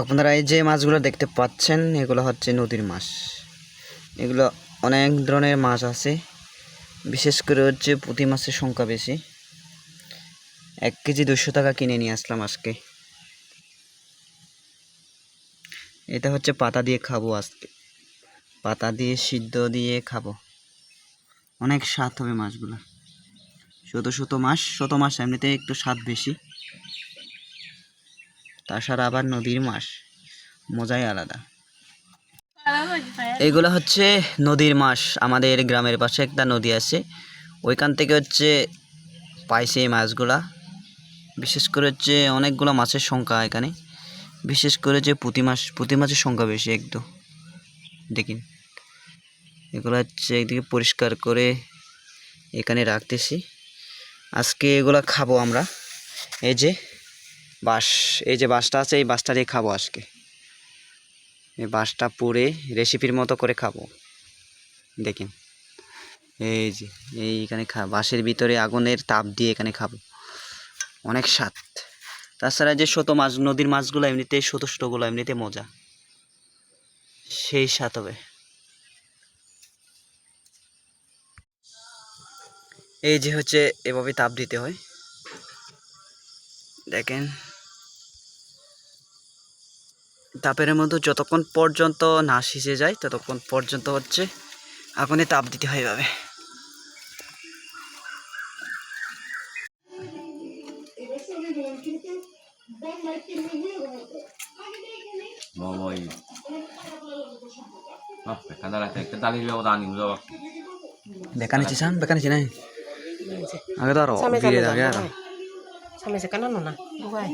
আপনারা এই যে মাছগুলো দেখতে পাচ্ছেন এগুলো হচ্ছে নদীর মাছ। এগুলো অনেক ধরনের মাছ আছে, বিশেষ করে হচ্ছে পুঁটি মাছের সংখ্যা বেশি। 1 কেজি 200 টাকা কিনে নিয়ে আসলাম আজকে। এটা হচ্ছে পাতা দিয়ে খাবো আজকে, পাতা দিয়ে সিদ্ধ দিয়ে খাবো, অনেক স্বাদ হবে মাছগুলো। ছোট মাছ এমনিতে একটু স্বাদ বেশি, তাছাড়া আবার নদীর মাছ মজাই আলাদা। এগুলো হচ্ছে নদীর মাছ। আমাদের গ্রামের পাশে একটা নদী আছে, ওইখান থেকে হচ্ছে পাইছে এই মাছগুলা। বিশেষ করে হচ্ছে অনেকগুলো মাছের সংখ্যা এখানে, বিশেষ করে যে পুঁটি মাছের সংখ্যা বেশি একদম। দেখিন এগুলো হচ্ছে একদিকে পরিষ্কার করে এখানে রাখতেছি, আজকে এগুলা খাবো আমরা। এই যে বাঁশটা আছে, এই বাঁশটা দিয়ে খাবো আজকে। এই বাঁশটা পুড়ে রেসিপির মতো করে খাবো। দেখেন এই যে এইখানে বাঁশের ভিতরে আগুনের তাপ দিয়ে এখানে খাবো, অনেক স্বাদ। তাছাড়া যে নদীর মাছগুলো এমনিতে ছোটোগুলো এমনিতে মজা, সেই স্বাদ হবে। এই যে হচ্ছে এভাবে তাপ দিতে হয়, দেখেন তাপের মধ্যে যতক্ষণ পর্যন্ত না সিজে যায় ততক্ষণ পর্যন্ত হচ্ছে আগুনে তাপ দিতে হয় এভাবে। Bekan si Sam, bekan si nai. Agak taro, bile agak. Sampai sekarang nona, bukan.